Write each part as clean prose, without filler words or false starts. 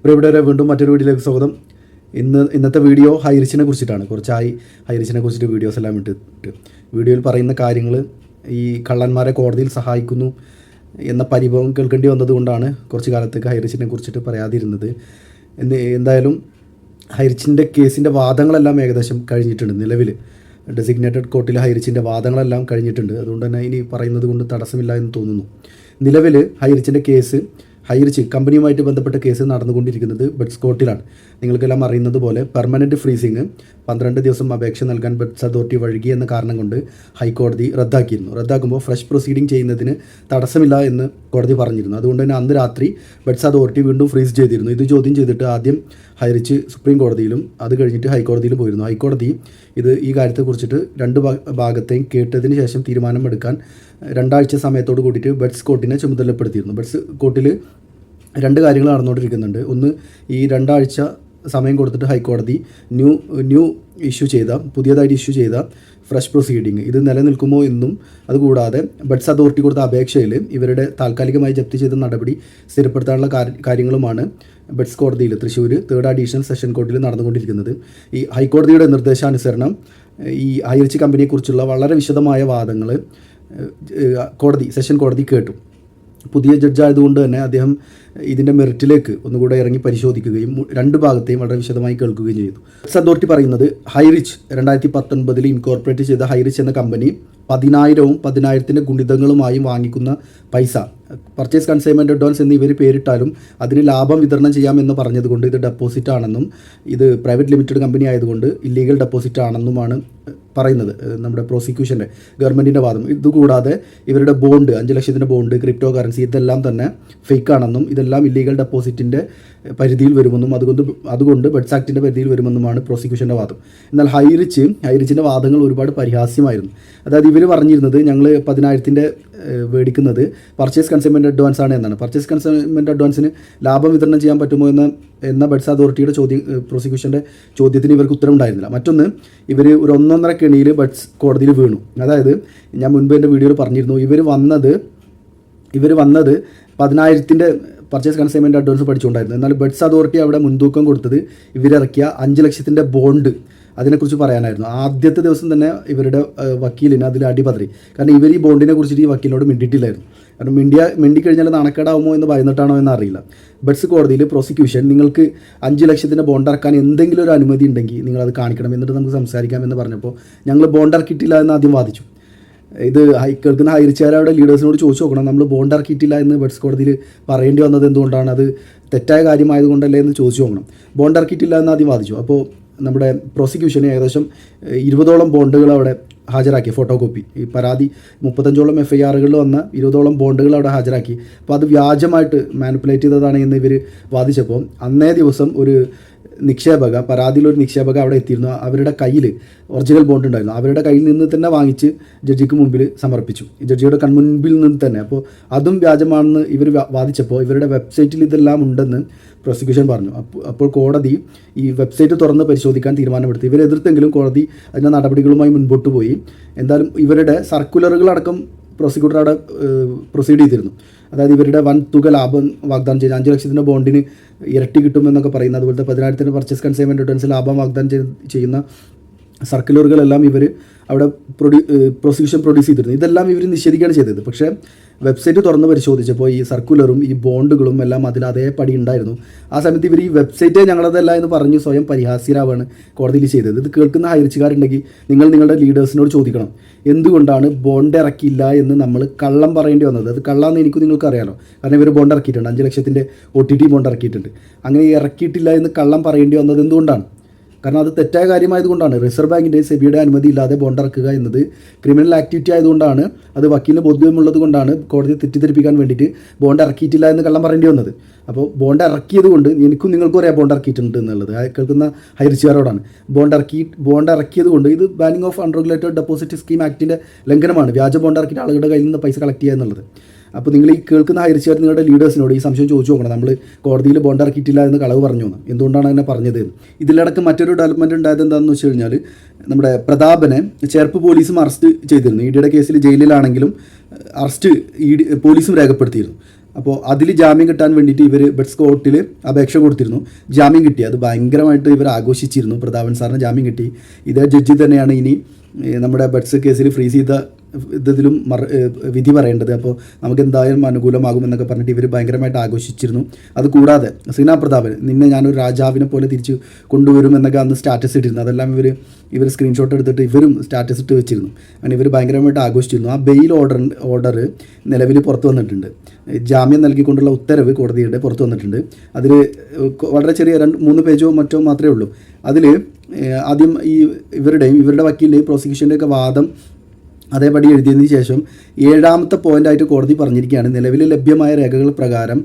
പ്രിയപ്പെട്ടവരെ, വീണ്ടും മറ്റൊരു വീഡിയോയിലേക്ക് സ്വാഗതം. ഇന്നത്തെ വീഡിയോ ഹൈറിച്ചിനെ കുറിച്ചിട്ടാണ്. കുറച്ചായി ഹൈറിച്ചിനെ കുറിച്ചിട്ട് വീഡിയോസ് എല്ലാം ഇട്ടിട്ട് വീഡിയോയിൽ പറയുന്ന കാര്യങ്ങൾ ഈ കള്ളന്മാരെ കോടതിയിൽ സഹായിക്കുന്നു എന്ന പരിഭവം കേൾക്കേണ്ടി വന്നതുകൊണ്ടാണ് കുറച്ച് കാലത്തേക്ക് ഹൈറിച്ചിനെ കുറിച്ചിട്ട് പറയാതിരുന്നത്. എന്തായാലും ഹൈറിച്ചിൻ്റെ കേസിൻ്റെ വാദങ്ങളെല്ലാം ഏകദേശം കഴിഞ്ഞിട്ടുണ്ട്. നിലവിൽ ഡെസിഗ്നേറ്റഡ് കോർട്ടിൽ ഹൈറിച്ചിൻ്റെ വാദങ്ങളെല്ലാം കഴിഞ്ഞിട്ടുണ്ട്. അതുകൊണ്ട് തന്നെ ഇനി പറയുന്നത് കൊണ്ട് തടസ്സമില്ല എന്ന് തോന്നുന്നു. നിലവിൽ ഹൈറിച്ചിൻ്റെ കേസ് ഹൈറിച്ച് കമ്പനിയുമായിട്ട് ബന്ധപ്പെട്ട കേസ് നടന്നുകൊണ്ടിരിക്കുന്നത് ബഡ്സ് കോർട്ടിലാണ്. നിങ്ങൾക്കെല്ലാം അറിയുന്നത് പോലെ പെർമനൻറ്റ് ഫ്രീസിങ് 12 ദിവസം അപേക്ഷ നൽകാൻ ബഡ്സ് അതോറിറ്റി വഴുകി എന്ന കാരണം കൊണ്ട് ഹൈക്കോടതി റദ്ദാക്കിയിരുന്നു. റദ്ദാക്കുമ്പോൾ ഫ്രഷ് പ്രൊസീഡിംഗ് ചെയ്യുന്നതിന് തടസ്സമില്ല എന്ന് കോടതി പറഞ്ഞിരുന്നു. അതുകൊണ്ട് തന്നെ അന്ന് രാത്രി ബഡ്സ് അതോറിറ്റി വീണ്ടും ഫ്രീസ് ചെയ്തിരുന്നു. ഇത് ചോദ്യം ചെയ്തിട്ട് ആദ്യം ഹൈറിച്ച് സുപ്രീം കോടതിയിലും അത് കഴിഞ്ഞിട്ട് ഹൈക്കോടതിയിലും പോയിരുന്നു. ഹൈക്കോടതി ഈ കാര്യത്തെക്കുറിച്ചിട്ട് രണ്ട് ഭാഗത്തെയും കേട്ടതിന് ശേഷം തീരുമാനമെടുക്കാൻ 2 ആഴ്ച സമയത്തോട് കൂടിയിട്ട് ബഡ്സ് കോർട്ടിനെ ചുമതലപ്പെടുത്തിയിരുന്നു. ബഡ്സ് കോർട്ടിൽ 2 കാര്യങ്ങൾ നടന്നുകൊണ്ടിരിക്കുന്നുണ്ട്. ഒന്ന്, ഈ 2 ആഴ്ച സമയം കൊടുത്തിട്ട് ഹൈക്കോടതി പുതിയതായിട്ട് ഇഷ്യൂ ചെയ്ത ഫ്രഷ് പ്രൊസീഡിങ് ഇത് നിലനിൽക്കുമോ എന്നും, അതുകൂടാതെ ബഡ്സ് അതോറിറ്റി കൊടുത്ത അപേക്ഷയിൽ ഇവരുടെ താൽക്കാലികമായി ജപ്തി ചെയ്ത നടപടി സ്ഥിരപ്പെടുത്താനുള്ള കാര്യങ്ങളുമാണ് ബഡ്സ് കോടതിയിൽ തൃശ്ശൂർ 3rd അഡീഷണൽ സെഷൻ കോടതിയിൽ നടന്നുകൊണ്ടിരിക്കുന്നത്. ഈ ഹൈക്കോടതിയുടെ നിർദ്ദേശാനുസരണം ഈ ഹൈറിച്ച് കമ്പനിയെക്കുറിച്ചുള്ള വളരെ വിശദമായ വാദങ്ങൾ സെഷൻ കോടതി കേട്ടു. പുതിയ ജഡ്ജായതുകൊണ്ട് തന്നെ അദ്ദേഹം ഇതിൻ്റെ മെറിറ്റിലേക്ക് ഒന്നുകൂടെ ഇറങ്ങി പരിശോധിക്കുകയും 2 ഭാഗത്തെയും വളരെ വിശദമായി കേൾക്കുകയും ചെയ്തു. ബഡ്സ് അതോറിറ്റി പറയുന്നത് ഹൈറിച്ച് 2019 ഇൻകോർപ്പറേറ്റ് ചെയ്ത ഹൈറിച്ച് എന്ന കമ്പനി 10,000-ഉം 10,000-ൻ്റെ ഗുണിതങ്ങളുമായും വാങ്ങിക്കുന്ന പൈസ പർച്ചേസ് കൺസൈൻമെൻറ്റ് അഡ്വാൻസ് എന്ന് ഇവർ പേരിട്ടാലും അതിന് ലാഭം വിതരണം ചെയ്യാമെന്ന് പറഞ്ഞതുകൊണ്ട് ഇത് ഡെപ്പോസിറ്റ് ആണെന്നും ഇത് പ്രൈവറ്റ് ലിമിറ്റഡ് കമ്പനി ആയതുകൊണ്ട് ഇല്ലീഗൽ ഡെപ്പോസിറ്റ് ആണെന്നുമാണ് പറയുന്നത് നമ്മുടെ പ്രോസിക്യൂഷൻ്റെ ഗവൺമെൻറ്റിൻ്റെ വാദം. ഇതുകൂടാതെ ഇവരുടെ ബോണ്ട് 5 ലക്ഷത്തിൻ്റെ ബോണ്ട്, ക്രിപ്റ്റോ കറൻസി ഇതെല്ലാം തന്നെ ഫേക്ക് ആണെന്നും ഇതെല്ലാം ഇല്ലീഗൽ ഡെപ്പോസിറ്റിൻ്റെ പരിധിയിൽ വരുമെന്നും അതുകൊണ്ട് ബഡ്സ് ആക്ടിൻ്റെ പരിധിയിൽ വരുമെന്നുമാണ് പ്രോസിക്യൂഷൻ്റെ വാദം. എന്നാൽ ഹൈറിച്ചിൻ്റെ വാദങ്ങൾ ഒരുപാട് പരിഹാസ്യമായിരുന്നു. അതായത് ഇവർ പറഞ്ഞിരുന്നത് ഞങ്ങൾ 10,000-ൻ്റെ മേടിക്കുന്നത് പർച്ചേസ് കൺസൈൻമെൻറ്റ് അഡ്വാൻസ് ആണ് എന്നാണ്. പർച്ചേസ് കൺസൈൻമെൻറ്റ് അഡ്വാൻസിന് ലാഭം വിതരണം ചെയ്യാൻ പറ്റുമോ എന്ന ബഡ്സ് അതോറിറ്റിയുടെ പ്രോസിക്യൂഷന്റെ ചോദ്യത്തിന് ഇവർക്ക് ഉത്തരവുണ്ടായിരുന്നില്ല. മറ്റൊന്ന്, ഇവർ ഒരു 1.5 കെണിയിൽ ബഡ്സ് കോടതിയിൽ വീണു. അതായത് ഞാൻ മുൻപ് എൻ്റെ വീഡിയോയിൽ പറഞ്ഞിരുന്നു, ഇവർ വന്നത് 10,000-ൻ്റെ പർച്ചേസ് കൺസൈൻമെൻറ്റ് അഡ്വാൻസ് പഠിച്ചുകൊണ്ടായിരുന്നു. എന്നാൽ ബഡ്സ് അതോറിറ്റി അവിടെ മുൻതൂക്കം കൊടുത്തത് ഇവരിറക്കിയ 5 ലക്ഷത്തിൻ്റെ ബോണ്ട് അതിനെക്കുറിച്ച് പറയാനായിരുന്നു. ആദ്യത്തെ ദിവസം തന്നെ ഇവരുടെ വക്കീലിന് അതിൽ അടിപതറി. കാരണം ഇവർ ഈ ബോണ്ടിനെ കുറിച്ചിട്ട് ഈ വക്കീലിനോട് മിണ്ടിയിട്ടില്ലായിരുന്നു. കാരണം മിണ്ടിക്കഴിഞ്ഞാൽ നാണക്കേടാവുമോ എന്ന് ഭയന്നിട്ടാണോ എന്നറിയില്ല. ബഡ്സ് കോടതിയിൽ പ്രോസിക്യൂഷൻ നിങ്ങൾക്ക് 5 ലക്ഷത്തിൻ്റെ ബോണ്ട് ഇറക്കാൻ എന്തെങ്കിലും ഒരു അനുമതി ഉണ്ടെങ്കിൽ നിങ്ങളത് കാണിക്കണം, എന്നിട്ട് നമുക്ക് സംസാരിക്കാം എന്ന് പറഞ്ഞപ്പോൾ ഞങ്ങൾ ബോണ്ട് ഇറക്കിയിട്ടില്ല എന്ന് ആദ്യം വാദിച്ചു. ഇത് കേൾക്കുന്ന ഹൈറിച്ചുകാരുടെ ലീഡേഴ്സിനോട് ചോദിച്ചു നോക്കണം, നമ്മൾ ബോണ്ട് ഇറക്കിയിട്ടില്ല എന്ന് ബഡ്സ് കോടതിയിൽ പറയേണ്ടി വന്നത് എന്തുകൊണ്ടാണ്, അത് തെറ്റായ കാര്യമായതുകൊണ്ടല്ലേ എന്ന് ചോദിച്ചു നോക്കണം. ബോണ്ട് ഇറക്കിയിട്ടില്ല എന്ന് ആദ്യം വാദിച്ചു. അപ്പോൾ നമ്മുടെ പ്രോസിക്യൂഷന് ഏകദേശം 20ഓളം ബോണ്ടുകൾ അവിടെ ഹാജരാക്കി, ഫോട്ടോ കോപ്പി. ഈ പരാതി 35ഓളം FIRകളിൽ വന്ന 20ഓളം ബോണ്ടുകൾ അവിടെ ഹാജരാക്കി. അപ്പോൾ അത് വ്യാജമായിട്ട് മാനിപ്പുലേറ്റ് ചെയ്തതാണ് എന്ന് ഇവർ വാദിച്ചപ്പോൾ അന്നേ ദിവസം ഒരു പരാതിയിലൊരു നിക്ഷേപക അവിടെ എത്തിയിരുന്നു. അവരുടെ കയ്യിൽ ഒറിജിനൽ ബോണ്ട് ഉണ്ടായിരുന്നു. അവരുടെ കയ്യിൽ നിന്ന് തന്നെ വാങ്ങിച്ച് ജഡ്ജിക്ക് മുമ്പിൽ സമർപ്പിച്ചു, ജഡ്ജിയുടെ കൺമുൻപിൽ നിന്ന് തന്നെ. അപ്പോൾ അതും വ്യാജമാണെന്ന് ഇവർ വാദിച്ചപ്പോൾ ഇവരുടെ വെബ്സൈറ്റിൽ ഇതെല്ലാം ഉണ്ടെന്ന് പ്രോസിക്യൂഷൻ പറഞ്ഞു. അപ്പോൾ കോടതി ഈ വെബ്സൈറ്റ് തുറന്ന് പരിശോധിക്കാൻ തീരുമാനമെടുത്തു. ഇവരെതിർത്തെങ്കിലും കോടതി അതിൻ്റെ നടപടികളുമായി മുൻപോട്ട് പോയി. എന്തായാലും ഇവരുടെ സർക്കുലറുകളടക്കം പ്രോസിക്യൂട്ടർ അവിടെ പ്രൊസീഡ് ചെയ്തിരുന്നു. അതായത് ഇവരുടെ വൻ തുക ലാഭം വാഗ്ദാനം ചെയ്യുന്ന 5 ലക്ഷത്തിൻ്റെ ബോണ്ടിന് ഇരട്ടി കിട്ടുമെന്നൊക്കെ പറയുന്ന, അതുപോലത്തെ 10,000-ൻ്റെ പർച്ചേസ് കൺസൈൻമെൻറ്റ് അഡ്വാൻസ് ലാഭം വാഗ്ദാനം ചെയ്യുന്ന സർക്കുലറുകളെല്ലാം ഇവർ അവിടെ പ്രോസിക്യൂഷൻ പ്രൊഡ്യൂസ് ചെയ്തിരുന്നു. ഇതെല്ലാം ഇവർ നിഷേധിക്കുകയാണ് ചെയ്തത്. പക്ഷേ വെബ്സൈറ്റ് തുറന്ന് പരിശോധിച്ചപ്പോൾ ഈ സർക്കുലറും ഈ ബോണ്ടുകളും എല്ലാം അതിൽ അതേപടി ഉണ്ടായിരുന്നു. ആ സമയത്ത് ഇവർ ഈ വെബ്സൈറ്റേ ഞങ്ങളതല്ല എന്ന് പറഞ്ഞ് സ്വയം പരിഹാസ്യരാവാണ് കോടതിയിൽ ചെയ്തത്. ഇത് കേൾക്കുന്ന ഹൈറിച്ചുകാരുണ്ടെങ്കിൽ നിങ്ങൾ നിങ്ങളുടെ ലീഡേഴ്സിനോട് ചോദിക്കണം, എന്തുകൊണ്ടാണ് ബോണ്ട് ഇറക്കിയില്ല എന്ന് നമ്മൾ കള്ളം പറയേണ്ടി വന്നത്. അത് കള്ളാന്ന് നിങ്ങൾക്ക് അറിയാലോ. കാരണം ഇവർ ബോണ്ട് ഇറക്കിയിട്ടുണ്ട്, 5 ലക്ഷത്തിൻ്റെ OTT ബോണ്ട് ഇറക്കിയിട്ടുണ്ട്. അങ്ങനെ ഇറക്കിയിട്ടില്ല എന്ന് കള്ളം പറയേണ്ടി വന്നത് എന്തുകൊണ്ടാണ്? കാരണം അത് തെറ്റായ കാര്യമായതുകൊണ്ടാണ്. റിസർവ് ബാങ്കിൻ്റെയും സെബിയുടെ അനുമതി ഇല്ലാതെ ബോണ്ട് ഇറക്കുക എന്നത് ക്രിമിനൽ ആക്ടിവിറ്റി ആയതുകൊണ്ടാണ്. അത് വക്കീലിന് ബോധ്യമുള്ളത് കൊണ്ടാണ് കോടതിയെ തെറ്റിദ്ധരിപ്പിക്കാൻ വേണ്ടിയിട്ട് ബോണ്ട് ഇറക്കിയിട്ടില്ല എന്ന് കള്ളം പറയേണ്ടി വന്നത്. അപ്പോൾ ബോണ്ട് ഇറക്കിയത് കൊണ്ട് നിങ്ങൾക്കും അറിയാം ബോണ്ട് ഇറക്കിയിട്ടുണ്ട് എന്നുള്ളത്. കേൾക്കുന്ന ഹൈറിച്ചുകാരോടാണ്. ബോണ്ട് ഇറക്കിയത് കൊണ്ട് ഇത് banning of unregulated deposit scheme ആക്ടിൻ്റെ ലംഘനമാണ്. വ്യാജ ബോണ്ട് ഇറക്കിയിട്ട് ആളുകളുടെ കയ്യിൽ നിന്ന് പൈസ കളക്ട് ചെയ്യുക എന്നുള്ളത്. അപ്പോൾ നിങ്ങൾ ഈ കേൾക്കുന്ന ഹൈറിച്ചുകാർ നിങ്ങളുടെ ലീഡേഴ്സിനോട് ഈ സംശയം ചോദിച്ചു നോക്കണം, നമ്മൾ കോടതിയിൽ ബോണ്ട് ഇറക്കിയിട്ടില്ല എന്ന് കളവ് പറഞ്ഞു എന്ന്. എന്തുകൊണ്ടാണ് അതിനെ പറഞ്ഞത്? ഇതിലടക്കം മറ്റൊരു ഡെവലപ്മെൻറ്റ് ഉണ്ടായത് എന്താണെന്ന് വെച്ച് കഴിഞ്ഞാൽ, നമ്മുടെ പ്രതാപനെ ചേർപ്പ് പോലീസും അറസ്റ്റ് ചെയ്തിരുന്നു. EDയുടെ കേസിൽ ജയിലിലാണെങ്കിലും പോലീസും രേഖപ്പെടുത്തിയിരുന്നു. അപ്പോൾ അതിൽ ജാമ്യം കിട്ടാൻ വേണ്ടിയിട്ട് ഇവർ ബെഡ്സ് കോർട്ടിൽ അപേക്ഷ കൊടുത്തിരുന്നു. ജാമ്യം കിട്ടി. അത് ഭയങ്കരമായിട്ട് ഇവർ ആഘോഷിച്ചിരുന്നു. പ്രതാപൻ സാറിന് ജാമ്യം കിട്ടി. ഇതേ ജഡ്ജി തന്നെയാണ് ഇനി നമ്മുടെ ബെഡ്സ് കേസിൽ ഫ്രീസ് ചെയ്ത ഇതിലും വിധി പറയേണ്ടത്. അപ്പോൾ നമുക്ക് എന്തായാലും അനുകൂലമാകുമെന്നൊക്കെ പറഞ്ഞിട്ട് ഇവർ ഭയങ്കരമായിട്ട് ആഘോഷിച്ചിരുന്നു. അതുകൂടാതെ ശ്രീനാ പ്രതാപൻ, നിന്നെ ഞാനൊരു രാജാവിനെ പോലെ തിരിച്ച് കൊണ്ടുവരുമെന്നൊക്കെ അന്ന് സ്റ്റാറ്റസ് ഇട്ടിരുന്നു. അതെല്ലാം ഇവർ സ്ക്രീൻഷോട്ട് എടുത്തിട്ട് ഇവരും സ്റ്റാറ്റസ് ഇട്ട് വെച്ചിരുന്നു. അങ്ങനെ ഇവർ ഭയങ്കരമായിട്ട് ആഘോഷിച്ചിരുന്നു. ആ ബെയിൽ ഓർഡർ നിലവിൽ പുറത്തു വന്നിട്ടുണ്ട്. ജാമ്യം നൽകിക്കൊണ്ടുള്ള ഉത്തരവ് കോടതിയുടെ പുറത്തു വന്നിട്ടുണ്ട്. അതിൽ വളരെ ചെറിയ 2-3 പേജോ മറ്റോ മാത്രമേ ഉള്ളൂ. അതിൽ ആദ്യം ഇവരുടെ വക്കീലിൻ്റെയും പ്രോസിക്യൂഷൻ്റെയൊക്കെ വാദം അതേപടി എഴുതിയതിന് ശേഷം 7ാമത്തെ പോയിൻ്റായിട്ട് കോടതി പറഞ്ഞിരിക്കുകയാണ്, നിലവിൽ ലഭ്യമായ രേഖകൾ പ്രകാരം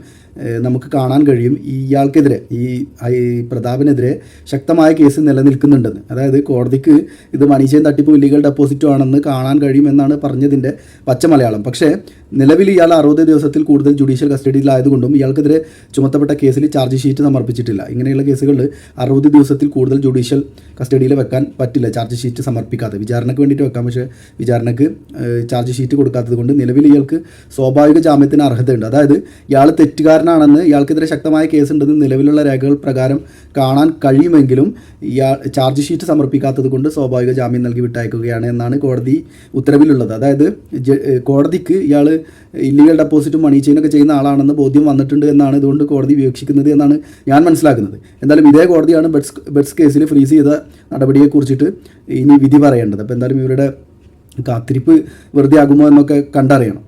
നമുക്ക് കാണാൻ കഴിയും ഇയാൾക്കെതിരെ ഈ പ്രതാപനെതിരെ ശക്തമായ കേസ് നിലനിൽക്കുന്നുണ്ടെന്ന്. അതായത് കോടതിക്ക് ഇത് മണി ചെയിൻ തട്ടിപ്പും ഇല്ലീഗൽ ഡെപ്പോസിറ്റും ആണെന്ന് കാണാൻ കഴിയുമെന്നാണ് പറഞ്ഞതിൻ്റെ പച്ച മലയാളം. പക്ഷേ നിലവിൽ ഇയാൾ 60 ദിവസത്തിൽ കൂടുതൽ ജുഡീഷ്യൽ കസ്റ്റഡിയിലായതുകൊണ്ടും ഇയാൾക്കെതിരെ ചുമത്തപ്പെട്ട കേസിൽ ചാർജ് ഷീറ്റ് സമർപ്പിച്ചിട്ടില്ല. ഇങ്ങനെയുള്ള കേസുകളിൽ 60 ദിവസത്തിൽ കൂടുതൽ ജുഡീഷ്യൽ കസ്റ്റഡിയിൽ വെക്കാൻ പറ്റില്ല ചാർജ് ഷീറ്റ് സമർപ്പിക്കാതെ. വിചാരണയ്ക്ക് വേണ്ടിയിട്ട് വെക്കാം, പക്ഷേ വിചാരണയ്ക്ക് ചാർജ് ഷീറ്റ് കൊടുക്കാത്തത് കൊണ്ട് നിലവിൽ ഇയാൾക്ക് സ്വാഭാവിക ജാമ്യത്തിന് അർഹതയുണ്ട്. അതായത് ഇയാൾ തെറ്റുകാരനാണെന്ന്, ഇയാൾക്കെതിരെ ശക്തമായ കേസുണ്ടെന്ന് നിലവിലുള്ള രേഖകൾ പ്രകാരം കാണാൻ കഴിയുമെങ്കിലും ഇയാൾ ചാർജ് ഷീറ്റ് സമർപ്പിക്കാത്തത് കൊണ്ട് സ്വാഭാവിക ജാമ്യം നൽകി വിട്ടയക്കുകയാണ് എന്നാണ് കോടതി ഉത്തരവിലുള്ളത്. അതായത് കോടതിക്ക് ഇയാൾ ഇല്ലീഗൽ ഡെപ്പോസിറ്റും മണി ചെയിനൊക്കെ ചെയ്യുന്ന ആളാണെന്ന് ബോധ്യം വന്നിട്ടുണ്ട് എന്നാണ് ഇതുകൊണ്ട് കോടതി വീക്ഷിക്കുന്നത് എന്നാണ് ഞാൻ മനസ്സിലാക്കുന്നത്. എന്തായാലും ഇതേ കോടതിയാണ് ബെഡ്സ് കേസിൽ ഫ്രീസ് ചെയ്ത നടപടിയെക്കുറിച്ചിട്ട് ഇനി വിധി പറയേണ്ടത്. അപ്പോൾ എന്തായാലും ഇവരുടെ കാത്തിരിപ്പ് വെറുതെ ആകുമോ എന്നൊക്കെ കണ്ടറിയണം.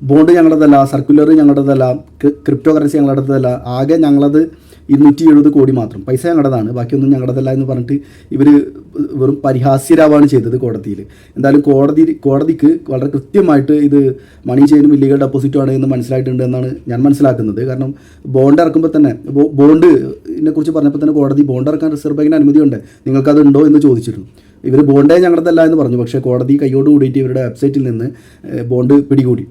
ബോണ്ട് ഞങ്ങളുടേതല്ല, സർക്കുലർ ഞങ്ങളുടേതല്ല, ക്രിപ്റ്റോ കറൻസി ഞങ്ങളുടേതല്ല, ആകെ ഞങ്ങളത് 270 കോടി മാത്രം, പൈസ ഞങ്ങളുടേതാണ്, ബാക്കിയൊന്നും ഞങ്ങളുടേതല്ല എന്ന് പറഞ്ഞിട്ട് ഇവർ വെറും പരിഹാസ്യരാവാണ് ചെയ്തത് കോടതിയിൽ. എന്തായാലും കോടതിക്ക് വളരെ കൃത്യമായിട്ട് ഇത് മണി ചെയിനും ഇല്ലീഗൽ ഡെപ്പോസിറ്റും ആണ് എന്ന് മനസ്സിലായിട്ടുണ്ട് എന്നാണ് ഞാൻ മനസ്സിലാക്കുന്നത്. കാരണം ബോണ്ട് ഇറക്കുമ്പോൾ തന്നെ ബോണ്ടിനെ കുറിച്ച് പറഞ്ഞപ്പോൾ തന്നെ കോടതി ബോണ്ട് ഇറക്കാൻ റിസർവ് ബാങ്കിന് അനുമതിയുണ്ട്, നിങ്ങൾക്കതുണ്ടോ എന്ന് ചോദിച്ചിരുന്നു. ഇവർ ബോണ്ടേ ഞങ്ങളുടേതല്ല എന്ന് പറഞ്ഞു. പക്ഷേ കോടതി കൈയോട് കൂടിയിട്ട് ഇവരുടെ വെബ്സൈറ്റിൽ നിന്ന് ബോണ്ട് പിടികൂടി.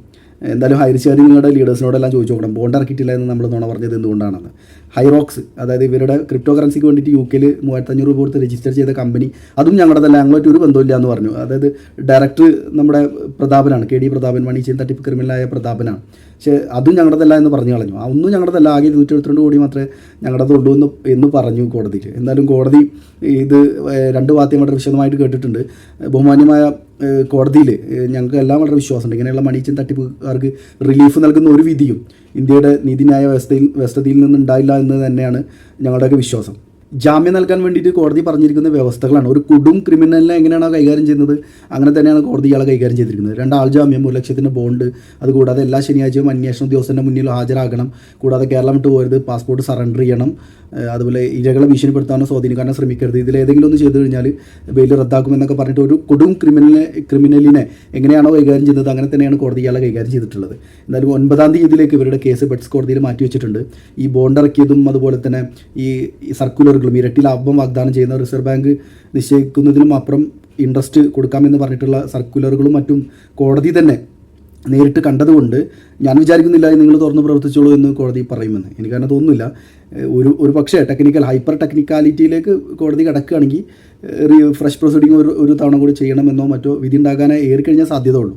എന്തായാലും ഹൈറിച്ചാരി നിങ്ങളുടെ ലീഡേഴ്സിനോടെല്ലാം ചോദിച്ചു നോക്കണം, ബോണ്ട് ഇറക്കിയിട്ടില്ല എന്ന് നമ്മൾ നുണ പറഞ്ഞത് എന്തുകൊണ്ടാണെന്ന്. ഹൈറോക്സ്, അതായത് ഇവരുടെ ക്രിപ്റ്റോ കറൻസിക്ക് വേണ്ടിയിട്ട് UK 3500 രൂപ കൊടുത്ത് രജിസ്റ്റർ ചെയ്ത കമ്പനി, അതും ഞങ്ങളുടേതല്ല, ഞങ്ങളായിട്ട് ഒരു ബന്ധമില്ല എന്ന് പറഞ്ഞു. അതായത് ഡയറക്ടർ നമ്മുടെ പ്രതാപനാണ്, KD പ്രതാപൻ, മണി ചെയിൻ തട്ടിപ്പ് ക്രിമിനലായ പ്രതാപനാണ്. പക്ഷേ അതും ഞങ്ങളുടേതല്ല എന്ന് പറഞ്ഞു കളഞ്ഞു. ഒന്നും ഞങ്ങളുടേതല്ല, ആകെ 272 കോടി മാത്രമേ ഞങ്ങളുടേതുള്ളൂ എന്ന് പറഞ്ഞു കോടതിക്ക്. എന്തായാലും കോടതി ഇത് 2 വാദ്യം വളരെ വിശദമായിട്ട് കേട്ടിട്ടുണ്ട്. ബഹുമാന്യമായ കോടതിയിൽ ഞങ്ങൾക്ക് എല്ലാം വളരെ വിശ്വാസമുണ്ട്. ഇങ്ങനെയുള്ള മണി ചെയിൻ തട്ടിപ്പുകാർക്ക് റിലീഫ് നൽകുന്ന ഒരു വിധിയും ഇന്ത്യയുടെ നീതിന്യായ വ്യവസ്ഥയിൽ നിന്നുണ്ടായില്ല എന്ന് തന്നെയാണ് ഞങ്ങളുടെയൊക്കെ വിശ്വാസം. ജാമ്യം നൽകാൻ വേണ്ടിയിട്ട് കോടതി പറഞ്ഞിരിക്കുന്ന വ്യവസ്ഥകളാണ്. ഒരു കൊടും ക്രിമിനലിനെ എങ്ങനെയാണോ കൈകാര്യം ചെയ്യുന്നത് അങ്ങനെ തന്നെയാണ് കോടതി ഇയാളെ കൈകാര്യം ചെയ്തിരിക്കുന്നത്. 2 ആൾ ജാമ്യം, 1 ലക്ഷത്തിൻ്റെ ബോണ്ട്, അതുകൂടാതെ എല്ലാ ശനിയാഴ്ചയും അന്വേഷണ ഉദ്യോഗസ്ഥൻ്റെ മുന്നിൽ ഹാജരാകണം, കൂടാതെ കേരളം വിട്ട് പോകരുത്, പാസ്പോർട്ട് സറണ്ടർ ചെയ്യണം, അതുപോലെ ഇരകളെ ഭീഷണിപ്പെടുത്താനോ സ്വാധീനിക്കാനോ ശ്രമിക്കരുത്, ഇതിലേതെങ്കിലും ഒന്ന് ചെയ്തു കഴിഞ്ഞാൽ ബെയിൽ റദ്ദാക്കുമെന്നൊക്കെ പറഞ്ഞിട്ട് ഒരു കൊടും ക്രിമിനലിനെ എങ്ങനെയാണോ കൈകാര്യം ചെയ്യുന്നത് അങ്ങനെ തന്നെയാണ് കോടതി ഇയാളെ കൈകാര്യം ചെയ്തിട്ടുള്ളത്. എന്തായാലും 9-ാം തീയതിയിലേക്ക് ഇവരുടെ കേസ് ബെഡ്സ് കോടതിയിൽ മാറ്റിവെച്ചിട്ടുണ്ട്. ഈ ബോണ്ട് ഇറക്കിയതും അതുപോലെ തന്നെ ഈ സർക്കുലറുകളും ഇരട്ടി ലാഭം വാഗ്ദാനം ചെയ്യുന്ന റിസർവ് ബാങ്ക് നിശ്ചയിക്കുന്നതിനും അപ്പുറം ഇൻട്രസ്റ്റ് കൊടുക്കാമെന്ന് പറഞ്ഞിട്ടുള്ള സർക്കുലറുകളും മറ്റും കോടതി തന്നെ നേരിട്ട് കണ്ടതുകൊണ്ട് ഞാൻ വിചാരിക്കുന്നില്ല നിങ്ങൾ തുറന്ന് പ്രവർത്തിച്ചോളൂ എന്ന് കോടതി പറയുമെന്ന്. എനിക്കങ്ങനെ തോന്നുന്നില്ല. ഒരു പക്ഷേ ഹൈപ്പർ ടെക്നിക്കാലിറ്റിയിലേക്ക് കോടതി കിടക്കുകയാണെങ്കിൽ ഫ്രഷ് പ്രൊസീഡിങ് ഒരു തവണ കൂടി ചെയ്യണമെന്നോ മറ്റോ വിധി ഉണ്ടാകാനേ ഏറിക്കഴിഞ്ഞാൽ സാധ്യത ഉള്ളൂ.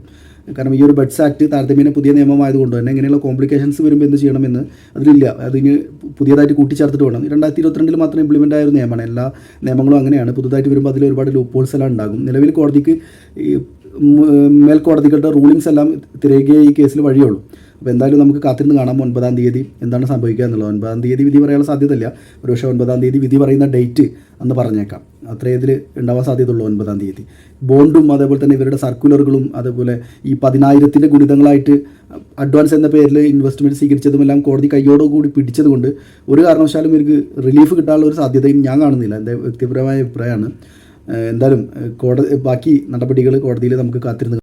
കാരണം ഈ ഒരു ബെഡ്സ് ആക്ട് താരതമ്യേന പുതിയ നിയമമായതുകൊണ്ട് തന്നെ ഇങ്ങനെയുള്ള കോംപ്ലിക്കേഷൻസ് വരുമ്പോൾ എന്ത് ചെയ്യണമെന്ന് അതിലില്ല. അതിന് പുതിയതായിട്ട് കൂട്ടിച്ചേർത്തിട്ട് വേണം. 2022 മാത്രം ഇംപ്ലിമെൻ്റ് ആയ ഒരു നിയമമാണ്. എല്ലാ നിയമങ്ങളും അങ്ങനെയാണ്. പുതുതായിട്ട് വരുമ്പോൾ അതിൽ ഒരുപാട് ലൂപ്പ് ഹോൾസ് എല്ലാം ഉണ്ടാകും. നിലവിൽ കോടതിക്ക് ഈ മേൽക്കോടതികളുടെ റൂളിങ്സ് എല്ലാം തിരയുകയേ ഈ കേസിൽ വഴിയുള്ളൂ. അപ്പോൾ എന്തായാലും നമുക്ക് കാത്തിരുന്ന് കാണാം 9-ാം തീയതി എന്താണ് സംഭവിക്കുക എന്നുള്ളത്. 9-ാം തീയതി വിധി പറയാനുള്ള സാധ്യതയില്ല. ഒരുപക്ഷെ 9-ാം തീയതി വിധി പറയുന്ന ഡേറ്റ് അന്ന് പറഞ്ഞേക്കാം. അത്രേ ഇതിൽ ഉണ്ടാവാൻ സാധ്യതയുള്ളൂ 9-ാം തീയതി. ബോണ്ടും അതേപോലെ തന്നെ ഇവരുടെ സർക്കുലറുകളും അതുപോലെ ഈ 10,000-ൻ്റെ ഗുണിതങ്ങളായിട്ട് അഡ്വാൻസ് എന്ന പേരിൽ ഇൻവെസ്റ്റ്മെൻറ്റ് സ്വീകരിച്ചതുമെല്ലാം കോടതി കയ്യോടുകൂടി പിടിച്ചതുകൊണ്ട് ഒരു കാരണവശാലും ഇവർക്ക് റിലീഫ് കിട്ടാനുള്ള ഒരു സാധ്യതയും ഞാൻ കാണുന്നില്ല. എൻ്റെ വ്യക്തിപരമായ അഭിപ്രായമാണ്. എന്തായാലും ബാക്കി നടപടികൾ കോടതിയിൽ നമുക്ക് കാത്തിരുന്ന്